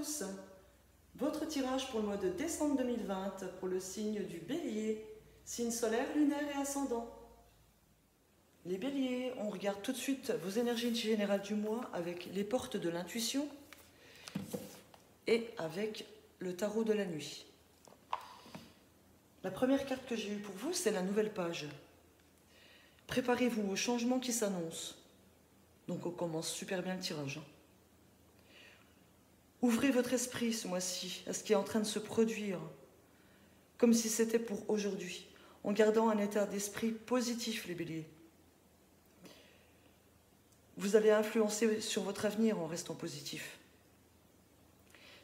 tous. Votre tirage pour le mois de décembre 2020 pour le signe du Bélier, signe solaire, lunaire et ascendant. Les Béliers, on regarde tout de suite vos énergies générales du mois avec les portes de l'intuition et avec le tarot de la nuit. La première carte que j'ai eue pour vous, c'est la nouvelle page. Préparez-vous aux changements qui s'annoncent. Donc on commence super bien le tirage. Ouvrez votre esprit ce mois-ci à ce qui est en train de se produire, comme si c'était pour aujourd'hui, en gardant un état d'esprit positif, les Béliers. Vous allez influencer sur votre avenir en restant positif.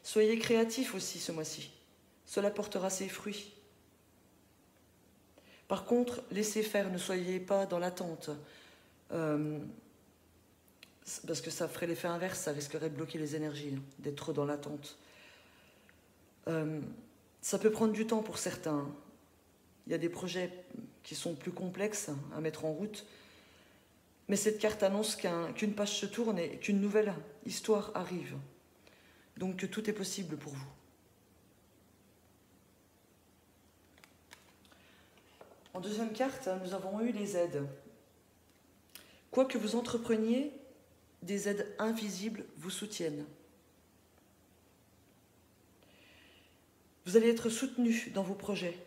Soyez créatifs aussi ce mois-ci, cela portera ses fruits. Par contre, laissez faire, ne soyez pas dans l'attente, parce que ça ferait l'effet inverse, ça risquerait de bloquer les énergies, d'être trop dans l'attente. Ça peut prendre du temps pour certains. Il y a des projets qui sont plus complexes à mettre en route, mais cette carte annonce qu'une page se tourne et qu'une nouvelle histoire arrive. Donc que tout est possible pour vous. En deuxième carte, nous avons eu les aides. Quoi que vous entrepreniez, des aides invisibles vous soutiennent. Vous allez être soutenu dans vos projets,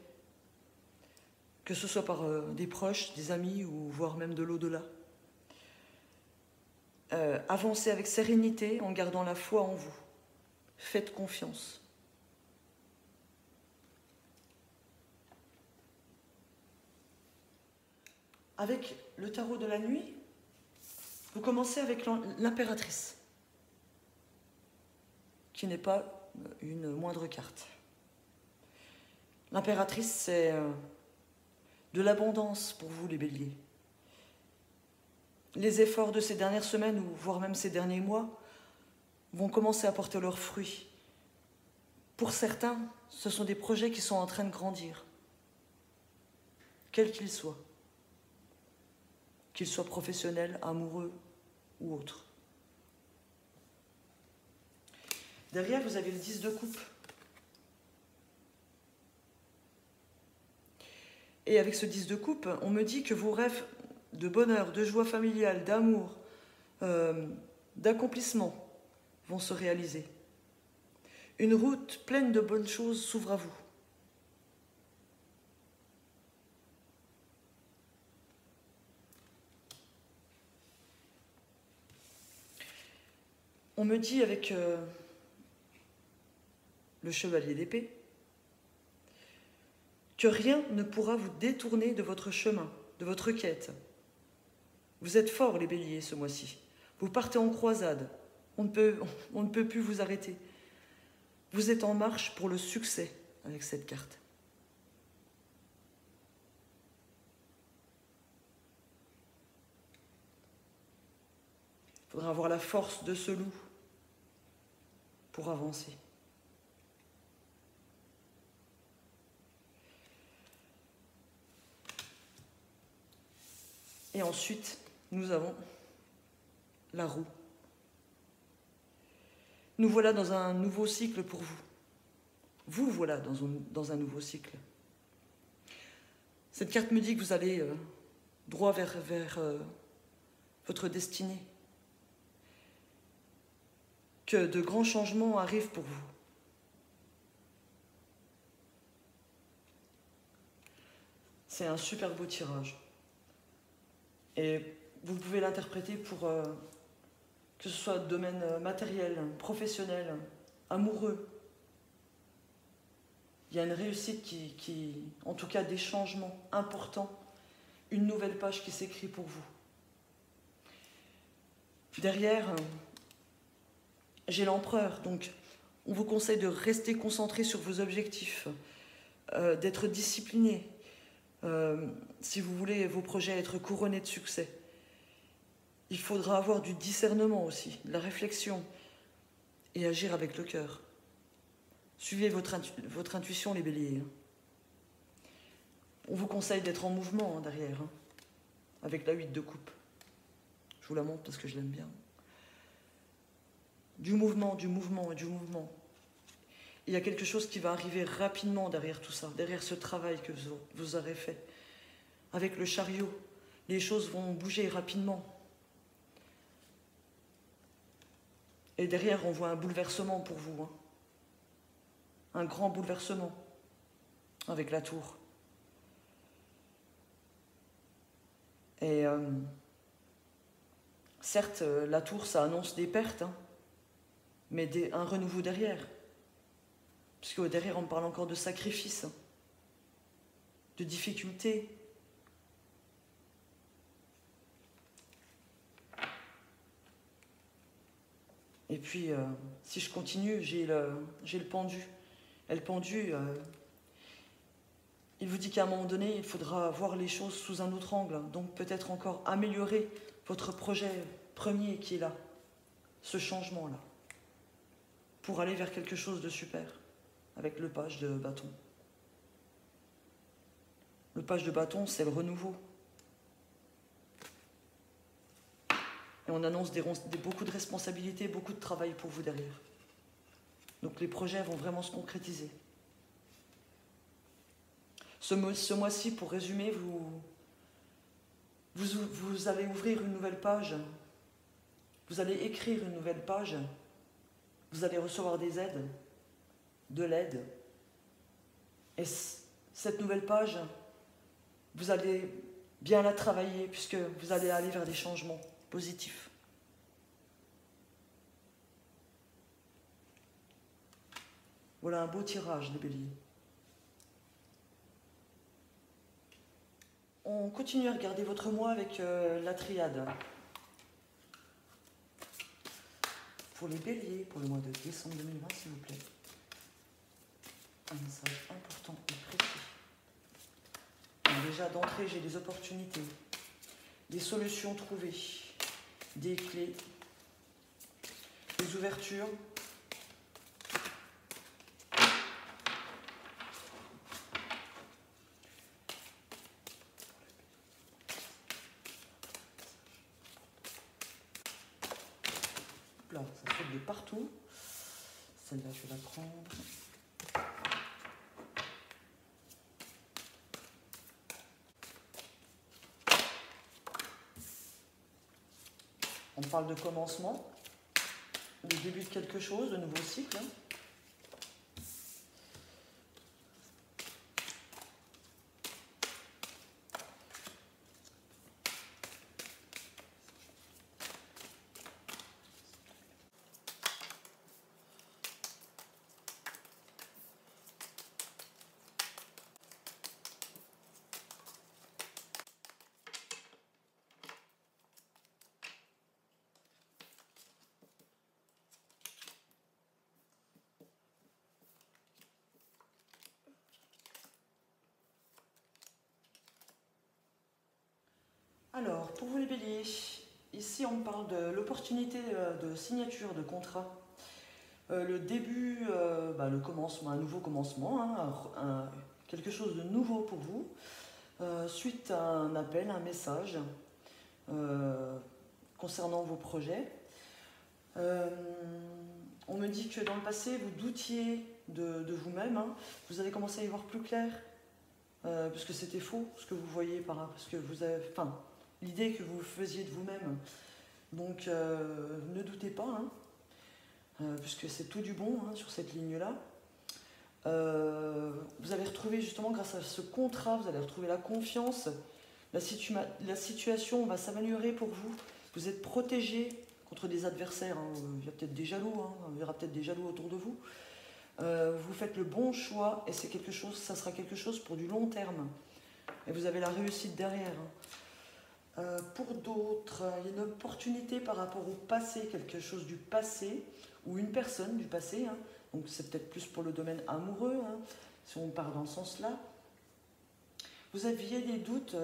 que ce soit par des proches, des amis ou voire même de l'au-delà. Avancez avec sérénité en gardant la foi en vous. Faites confiance. Avec le tarot de la nuit, vous commencez avec l'impératrice, qui n'est pas une moindre carte. L'impératrice, c'est de l'abondance pour vous, les Béliers. Les efforts de ces dernières semaines, ou voire même ces derniers mois, vont commencer à porter leurs fruits. Pour certains, ce sont des projets qui sont en train de grandir, quels qu'ils soient professionnels, amoureux ou autres. Derrière, vous avez le 10 de coupe. Et avec ce 10 de coupe, on me dit que vos rêves de bonheur, de joie familiale, d'amour, d'accomplissement vont se réaliser. Une route pleine de bonnes choses s'ouvre à vous. On me dit avec le chevalier d'épée que rien ne pourra vous détourner de votre chemin, de votre quête. Vous êtes forts, les Béliers, ce mois-ci. Vous partez en croisade. On ne peut plus vous arrêter. Vous êtes en marche pour le succès avec cette carte. Il faudra avoir la force de ce loup pour avancer. Et ensuite, nous avons la roue. Nous voilà dans un nouveau cycle pour vous. Vous voilà dans un nouveau cycle. Cette carte me dit que vous allez droit vers votre destinée. Que de grands changements arrivent pour vous. C'est un super beau tirage. Et vous pouvez l'interpréter pour que ce soit domaine matériel, professionnel, amoureux. Il y a une réussite qui, en tout cas des changements importants, une nouvelle page qui s'écrit pour vous. Derrière, j'ai l'empereur, donc on vous conseille de rester concentré sur vos objectifs, d'être discipliné, si vous voulez vos projets être couronnés de succès. Il faudra avoir du discernement aussi, de la réflexion, et agir avec le cœur. Suivez votre intuition, les Béliers. On vous conseille d'être en mouvement derrière, avec la 8 de coupe. Je vous la montre parce que je l'aime bien. Du mouvement et du mouvement. il y a quelque chose qui va arriver rapidement derrière tout ça, derrière ce travail que vous aurez fait. Avec le chariot, les choses vont bouger rapidement. Et derrière, on voit un bouleversement pour vous. Hein. Un grand bouleversement avec la tour. Et certes, la tour, ça annonce des pertes, hein, mais un renouveau derrière. Puisque derrière, on parle encore de sacrifice, hein, de difficultés. Et puis, si je continue, j'ai le pendu. Et le pendu, il vous dit qu'à un moment donné, il faudra voir les choses sous un autre angle. Donc peut-être encore améliorer votre projet premier qui est là, ce changement-là, pour aller vers quelque chose de super, avec le page de bâton. Le page de bâton, c'est le renouveau. Et on annonce beaucoup de responsabilités, beaucoup de travail pour vous derrière. Donc les projets vont vraiment se concrétiser. Ce mois-ci, pour résumer, vous allez ouvrir une nouvelle page. Vous allez écrire une nouvelle page. Vous allez recevoir des aides, de l'aide. Et cette nouvelle page, vous allez bien la travailler puisque vous allez aller vers des changements positifs. Voilà un beau tirage des béliers. On continue à regarder votre mois avec la triade. Pour les béliers, pour le mois de décembre 2020, s'il vous plaît. Un message important et précis. Déjà d'entrée, j'ai des opportunités, des solutions trouvées, des clés, des ouvertures. Là, ça saute de partout. Celle-là, je vais la prendre. On parle de commencement, de début de quelque chose, de nouveau cycle. Alors, pour vous les béliers, ici on parle de l'opportunité de signature de contrat. Le début, le commencement, un nouveau commencement, hein, quelque chose de nouveau pour vous, suite à un appel, un message concernant vos projets. On me dit que dans le passé, vous doutiez de vous-même, hein. Vous allez commencer à y voir plus clair, parce que c'était faux, ce que vous voyez parce que vous avez, l'idée que vous faisiez de vous-même. Donc, ne doutez pas, hein, puisque c'est tout du bon, hein, sur cette ligne-là. Vous allez retrouver justement, grâce à ce contrat, vous allez retrouver la confiance. La situation va s'améliorer pour vous. Vous êtes protégé contre des adversaires. Hein. Il y a peut-être des jaloux, hein. Il y aura peut-être des jaloux autour de vous. Vous faites le bon choix et ça sera quelque chose pour du long terme. Et vous avez la réussite derrière. Hein. Pour d'autres, il y a une opportunité par rapport au passé, quelque chose du passé, ou une personne du passé. Hein. Donc c'est peut-être plus pour le domaine amoureux, hein, si on part dans ce sens-là. Vous aviez des doutes,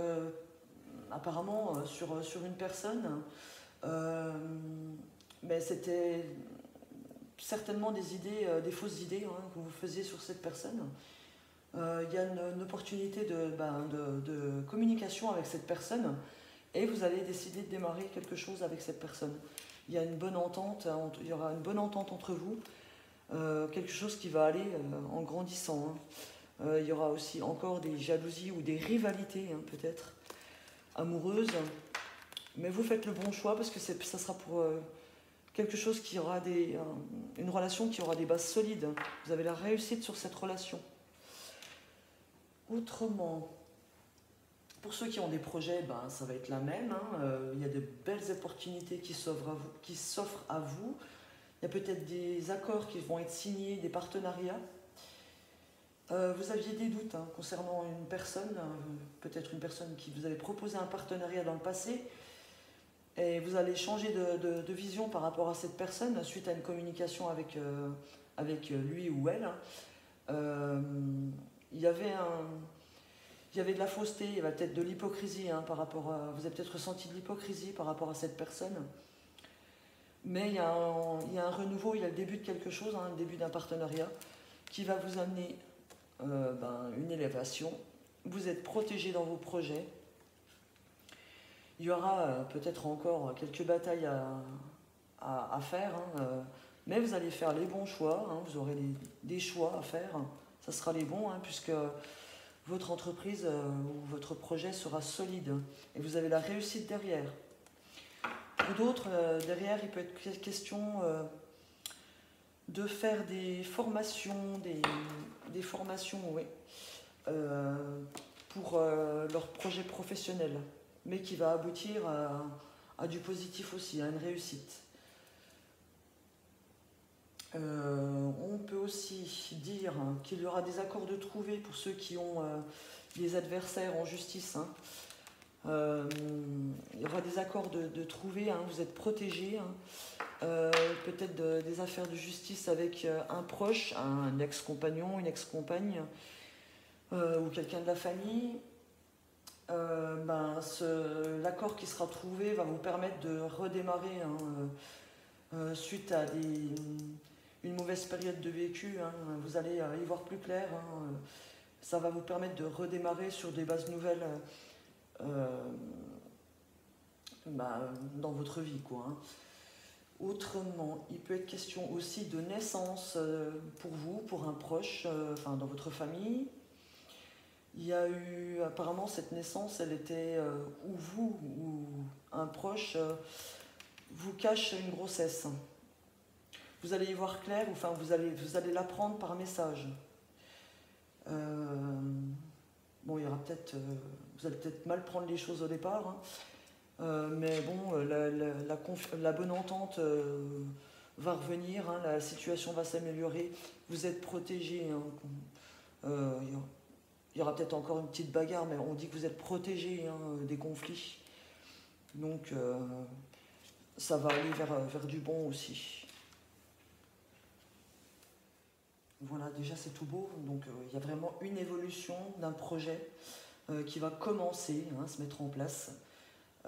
apparemment, sur une personne, mais c'était certainement des idées, des fausses idées, hein, que vous faisiez sur cette personne. Il y a une opportunité de communication avec cette personne, et vous allez décider de démarrer quelque chose avec cette personne. Il y a une bonne entente, il y aura une bonne entente entre vous. quelque chose qui va aller en grandissant. Hein. Il y aura aussi encore des jalousies ou des rivalités, hein, peut-être, amoureuses. Mais vous faites le bon choix parce que ça sera pour quelque chose qui aura une relation qui aura des bases solides. Vous avez la réussite sur cette relation. Autrement, pour ceux qui ont des projets, ben, ça va être la même. Hein. Il y a de belles opportunités qui s'offrent à vous. Il y a peut-être des accords qui vont être signés, des partenariats. Vous aviez des doutes hein, concernant une personne, peut-être une personne qui vous avait proposé un partenariat dans le passé, et vous allez changer de vision par rapport à cette personne suite à une communication avec lui ou elle. Il y avait de la fausseté, il y avait peut-être de l'hypocrisie hein, par rapport à. Vous avez peut-être ressenti de l'hypocrisie par rapport à cette personne. Mais il y a un renouveau, il y a le début de quelque chose, hein, le début d'un partenariat qui va vous amener une élévation. Vous êtes protégé dans vos projets. Il y aura peut-être encore quelques batailles à faire, hein, mais vous allez faire les bons choix, hein, vous aurez des choix à faire, ça sera les bons, hein, puisque votre entreprise ou votre projet sera solide et vous avez la réussite derrière. Pour d'autres, derrière, il peut être question de faire des formations, oui, pour leur projet professionnel, mais qui va aboutir à du positif aussi, à une réussite. On peut aussi dire qu'il y aura des accords de trouver pour ceux qui ont des adversaires en justice. Hein. Il y aura des accords de trouver, hein, vous êtes protégés. Hein. Peut-être des affaires de justice avec un proche, un ex-compagnon, une ex-compagne, ou quelqu'un de la famille. L'accord qui sera trouvé va vous permettre de redémarrer hein, suite à une mauvaise période de vécu. Hein, vous allez y voir plus clair. Hein, ça va vous permettre de redémarrer sur des bases nouvelles dans votre vie, quoi. Hein. Autrement, il peut être question aussi de naissance pour vous, pour un proche, dans votre famille. Il y a eu, apparemment, cette naissance, elle était où vous ou un proche vous cache une grossesse. Vous allez y voir clair, enfin vous allez l'apprendre par message. Bon, il y aura peut-être, vous allez peut-être mal prendre les choses au départ, hein, mais bon, la bonne entente va revenir, hein, la situation va s'améliorer, vous êtes protégés. Hein, il y aura peut-être encore une petite bagarre, mais on dit que vous êtes protégés hein, des conflits. Donc, ça va aller vers du bon aussi. Voilà, déjà c'est tout beau. Donc, il y a vraiment une évolution d'un projet qui va commencer à se mettre en place.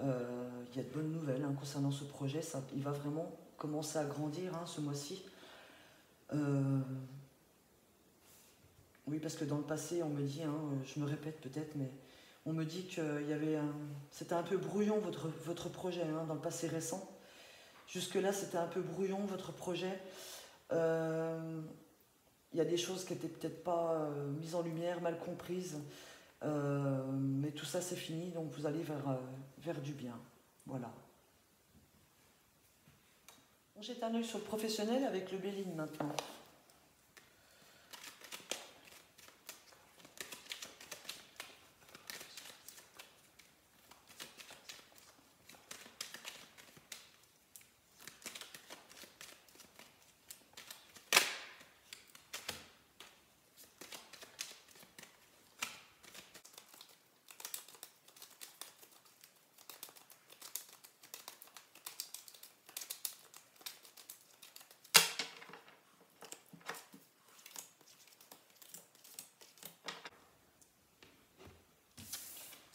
Il y a de bonnes nouvelles hein, concernant ce projet. Il va vraiment commencer à grandir hein, ce mois-ci. Oui, parce que dans le passé, on me dit, hein, je me répète peut-être, mais on me dit que c'était un peu brouillon votre projet hein, dans le passé récent. Jusque-là, c'était un peu brouillon votre projet. Il y a des choses qui n'étaient peut-être pas mises en lumière, mal comprises. Mais tout ça, c'est fini, donc vous allez vers du bien. Voilà. On jette un œil sur le professionnel avec le Béline maintenant.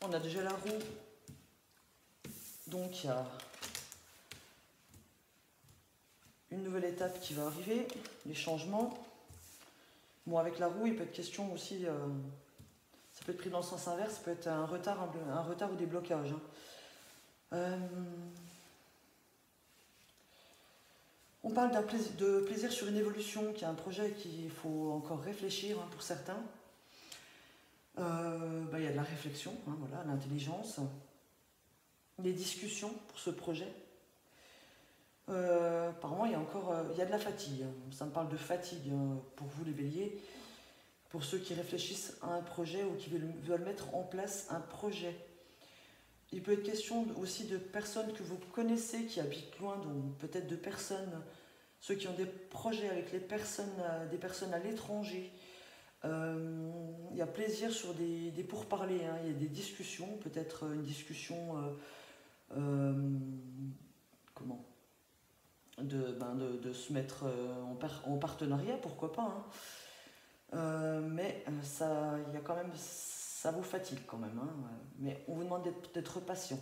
On a déjà la roue, donc il y a une nouvelle étape qui va arriver, les changements. Bon, avec la roue, il peut être question aussi, ça peut être pris dans le sens inverse, ça peut être un retard ou des blocages. Hein. On parle de plaisir sur une évolution, qui est un projet qu'il faut encore réfléchir pour certains. Il y a de la réflexion, voilà, l'intelligence, des discussions pour ce projet. Apparemment, il y a de la fatigue. Ça me parle de fatigue pour vous les béliers, pour ceux qui réfléchissent à un projet ou qui veulent mettre en place un projet. Il peut être question aussi de personnes que vous connaissez qui habitent loin, donc peut-être de personnes, ceux qui ont des projets avec des personnes à l'étranger. Il y a plaisir sur des pourparlers, il y a des discussions, peut-être une discussion de se mettre en partenariat, pourquoi pas. Mais il y a quand même, ça vous fatigue quand même. Mais on vous demande d'être patient.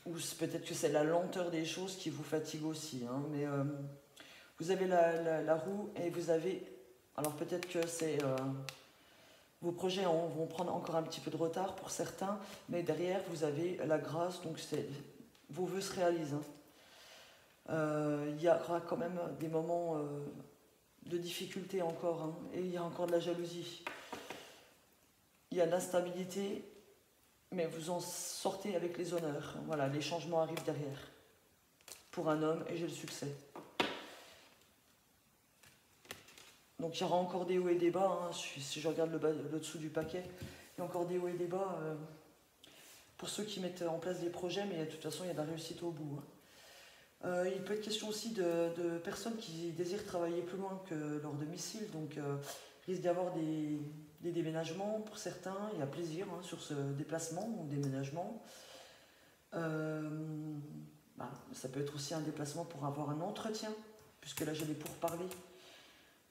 Ou peut-être que c'est la lenteur des choses qui vous fatigue aussi. Mais vous avez la roue et vous avez... Alors peut-être que vos projets vont prendre encore un petit peu de retard pour certains, mais derrière vous avez la grâce, donc vos vœux se réalisent. Il y aura quand même des moments de difficulté encore, et il y a encore de la jalousie. Il y a de l'instabilité, mais vous en sortez avec les honneurs. Voilà, les changements arrivent derrière. Pour un homme, et j'ai le succès. Donc il y aura encore des hauts et des bas, si je regarde le dessous du paquet, il y a encore des hauts et des bas pour ceux qui mettent en place des projets, mais de toute façon il y a de la réussite au bout. Il peut être question aussi de personnes qui désirent travailler plus loin que leur domicile, donc il risque d'y avoir des déménagements pour certains, il y a plaisir sur ce déplacement ou déménagement. Ça peut être aussi un déplacement pour avoir un entretien, puisque là j'ai des pourparlers.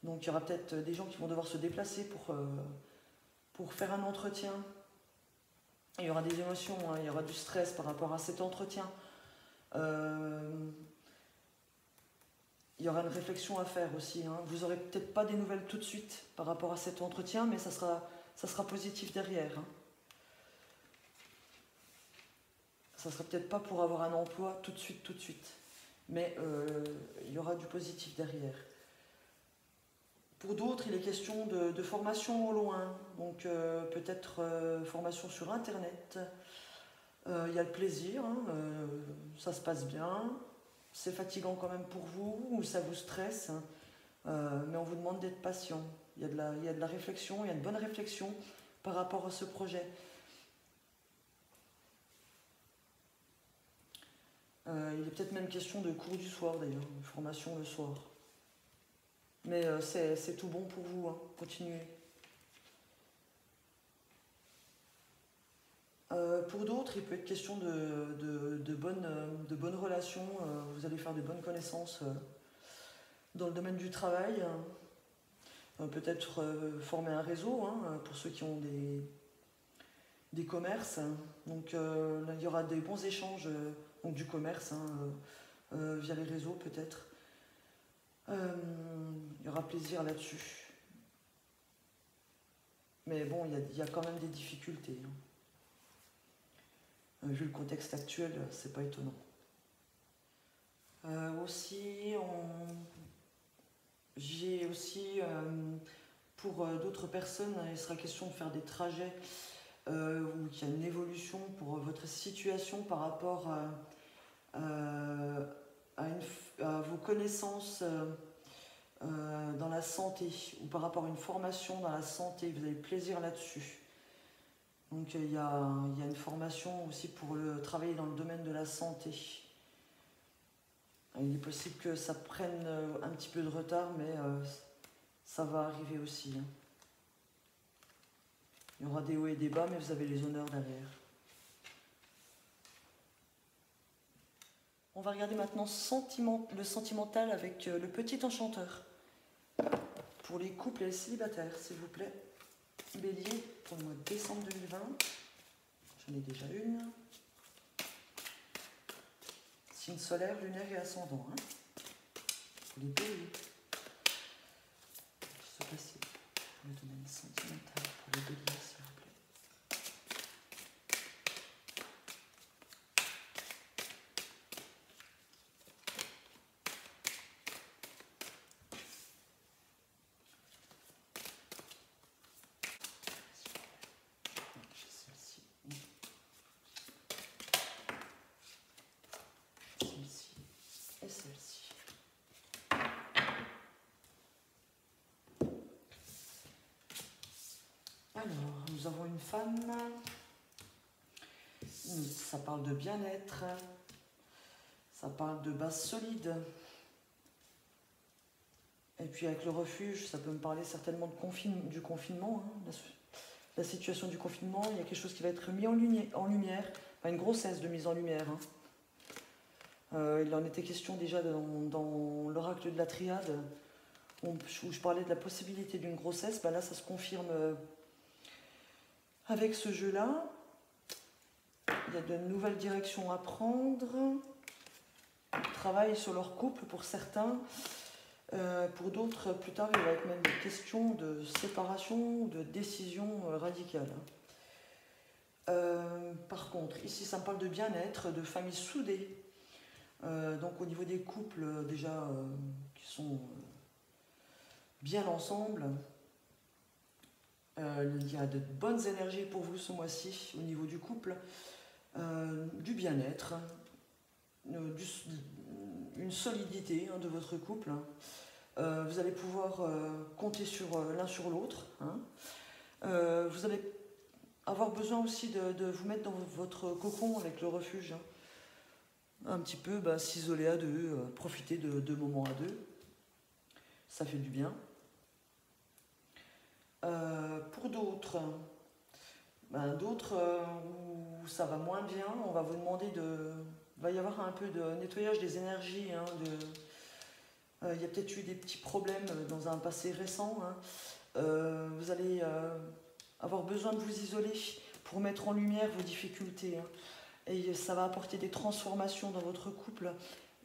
Donc il y aura peut-être des gens qui vont devoir se déplacer pour faire un entretien. Il y aura des émotions, il y aura du stress par rapport à cet entretien. Il y aura une réflexion à faire aussi. Vous n'aurez peut-être pas des nouvelles tout de suite par rapport à cet entretien, mais ça sera positif derrière. Ça ne sera peut-être pas pour avoir un emploi tout de suite. Mais il y aura du positif derrière. Pour d'autres, il est question de formation au loin, donc peut-être formation sur Internet. Il y a le plaisir, ça se passe bien. C'est fatigant quand même pour vous, ou ça vous stresse, mais on vous demande d'être patient. Il y a de la réflexion, il y a une bonne réflexion par rapport à ce projet. Il est peut-être même question de cours du soir d'ailleurs, une formation le soir. Mais c'est tout bon pour vous, continuez. Pour d'autres, il peut être question de bonnes relations, vous allez faire de bonnes connaissances dans le domaine du travail. Peut-être former un réseau pour ceux qui ont des commerces. Donc là, il y aura des bons échanges donc du commerce via les réseaux peut-être. Il y aura plaisir là-dessus. Mais bon, il y a quand même des difficultés. Vu le contexte actuel, c'est pas étonnant. J'ai aussi, pour d'autres personnes, il sera question de faire des trajets où il y a une évolution pour votre situation par rapport à vos connaissances dans la santé, ou par rapport à une formation dans la santé, vous avez plaisir là-dessus. Donc il y a une formation aussi pour travailler dans le domaine de la santé. Il est possible que ça prenne un petit peu de retard, mais ça va arriver aussi. Il y aura des hauts et des bas, mais vous avez les honneurs derrière. On va regarder maintenant le sentimental avec le petit enchanteur. Pour les couples et les célibataires, s'il vous plaît. Bélier, pour le mois de décembre 2020. J'en ai déjà une. Signe solaire, lunaire et ascendant. Pour les béliers. Qu'est-ce qui se passe pour le domaine sentimental, pour les béliers, s'il vous plaît. Alors, nous avons une femme. Ça parle de bien-être. Ça parle de base solide. Et puis avec le refuge, ça peut me parler certainement de du confinement. Hein, la situation du confinement, il y a quelque chose qui va être mis en lumière. Enfin, une grossesse de mise en lumière. Hein. Il en était question déjà dans l'oracle de la triade, où je parlais de la possibilité d'une grossesse. Ben là, ça se confirme avec ce jeu-là. Il y a de nouvelles directions à prendre. Travail sur leur couple pour certains. Pour d'autres, plus tard, il va être même une question de séparation, de décision radicale. Par contre, ici, ça me parle de bien-être, de famille soudée. Donc au niveau des couples, déjà, qui sont bien ensemble, il y a de bonnes énergies pour vous ce mois-ci au niveau du couple, du bien-être, une solidité de votre couple. Vous allez pouvoir compter sur l'un sur l'autre. Hein. Vous allez avoir besoin aussi de vous mettre dans votre cocon avec le refuge. Hein. Un petit peu s'isoler à deux, profiter de moments à deux. Ça fait du bien. Pour d'autres, où ça va moins bien, on va vous demander il va y avoir un peu de nettoyage des énergies. Hein, il y a peut-être eu des petits problèmes dans un passé récent. Hein. Vous allez avoir besoin de vous isoler pour mettre en lumière vos difficultés. Hein. Et ça va apporter des transformations dans votre couple.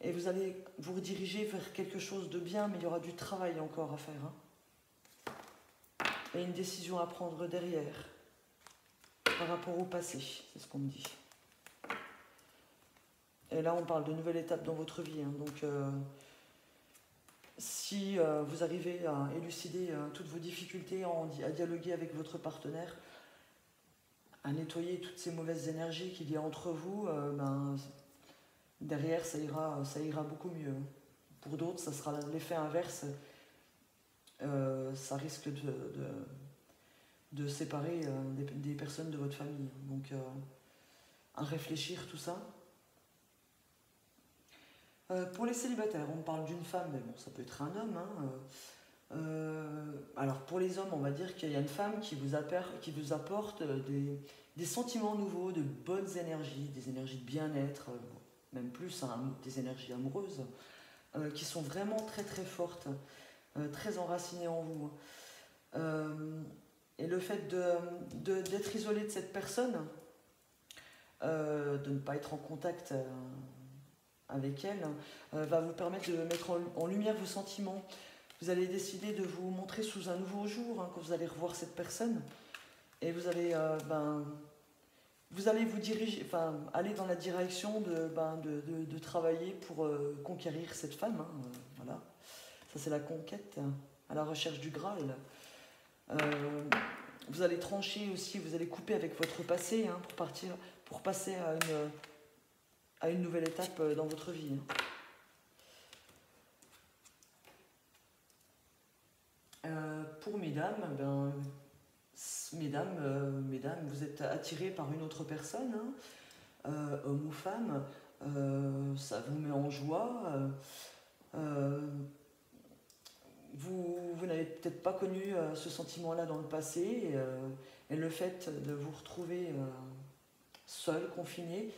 Et vous allez vous rediriger vers quelque chose de bien, mais il y aura du travail encore à faire. Hein. Et une décision à prendre derrière, par rapport au passé, c'est ce qu'on me dit. Et là, on parle de nouvelles étapes dans votre vie. Hein. Donc, si vous arrivez à élucider toutes vos difficultés, à dialoguer avec votre partenaire, à nettoyer toutes ces mauvaises énergies qu'il y a entre vous, derrière, ça ira beaucoup mieux. Pour d'autres, ça sera l'effet inverse. Ça risque de séparer des personnes de votre famille. Donc, à réfléchir tout ça. Pour les célibataires, on parle d'une femme, mais bon, ça peut être un homme. Hein. Alors pour les hommes, on va dire qu'il y a une femme qui vous apporte des sentiments nouveaux, de bonnes énergies, des énergies de bien-être, même plus des énergies amoureuses, qui sont vraiment très très fortes, très enracinées en vous. Et le fait d'être isolé de cette personne, de ne pas être en contact avec elle, va vous permettre de mettre en lumière vos sentiments. Vous allez décider de vous montrer sous un nouveau jour, hein, quand vous allez revoir cette personne. Et vous allez, vous diriger, aller dans la direction de travailler pour conquérir cette femme. Hein, voilà. Ça, c'est la conquête, hein, à la recherche du Graal. Vous allez trancher aussi, vous allez couper avec votre passé, hein, pour passer à une nouvelle étape dans votre vie. Pour mesdames, mesdames, vous êtes attirées par une autre personne, hein, homme ou femme, ça vous met en joie. Vous n'avez peut-être pas connu ce sentiment-là dans le passé, et le fait de vous retrouver seul, confiné,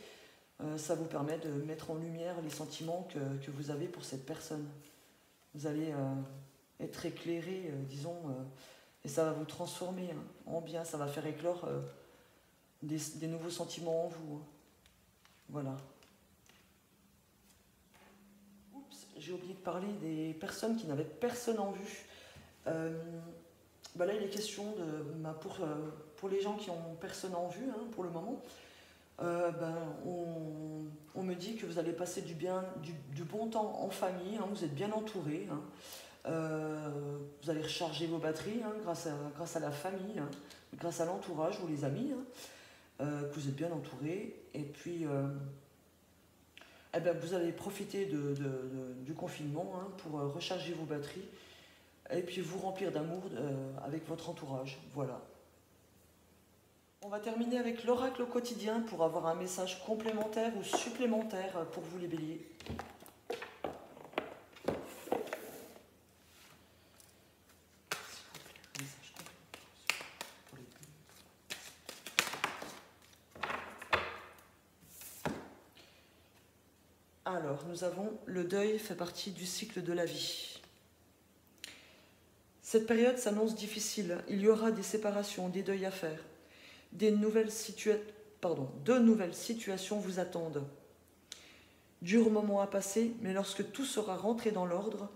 ça vous permet de mettre en lumière les sentiments que vous avez pour cette personne. Vous allez être éclairé, disons, et ça va vous transformer en bien, ça va faire éclore des nouveaux sentiments en vous. Hein. Voilà. Oups, j'ai oublié de parler des personnes qui n'avaient personne en vue. Là, il est question pour les gens qui ont personne en vue, hein, pour le moment. On me dit que vous allez passer du bon temps en famille, hein, vous êtes bien entouré, hein, vous allez recharger vos batteries, hein, grâce à la famille, hein, grâce à l'entourage ou les amis, hein, que vous êtes bien entouré, et puis vous allez profiter du confinement, hein, pour recharger vos batteries et puis vous remplir d'amour avec votre entourage, voilà. On va terminer avec l'oracle au quotidien pour avoir un message complémentaire ou supplémentaire pour vous les béliers. Alors, nous avons le deuil fait partie du cycle de la vie. Cette période s'annonce difficile. Il y aura des séparations, des deuils à faire. De nouvelles situations vous attendent. Dur moment à passer, mais lorsque tout sera rentré dans l'ordre,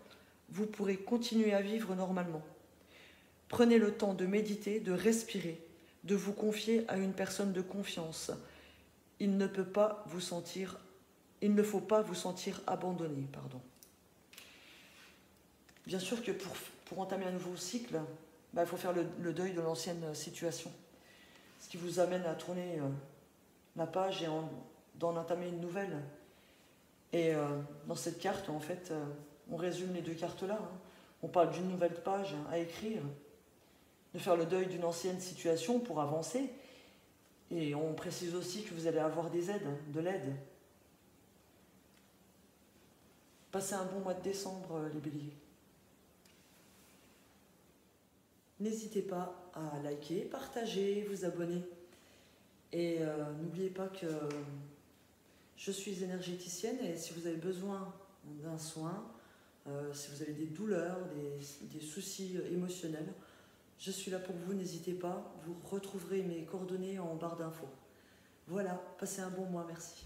vous pourrez continuer à vivre normalement. Prenez le temps de méditer, de respirer, de vous confier à une personne de confiance. Il ne faut pas vous sentir abandonné. Bien sûr que pour entamer un nouveau cycle, il faut faire le deuil de l'ancienne situation. Ce qui vous amène à tourner la page et d'en entamer une nouvelle. Et dans cette carte, en fait, on résume les deux cartes-là. On parle d'une nouvelle page à écrire, de faire le deuil d'une ancienne situation pour avancer. Et on précise aussi que vous allez avoir des aides, de l'aide. Passez un bon mois de décembre, les béliers. N'hésitez pas à liker, partager, vous abonner. Et n'oubliez pas que je suis énergéticienne et si vous avez besoin d'un soin, si vous avez des douleurs, des soucis émotionnels, je suis là pour vous, n'hésitez pas. Vous retrouverez mes coordonnées en barre d'infos. Voilà, passez un bon mois, merci.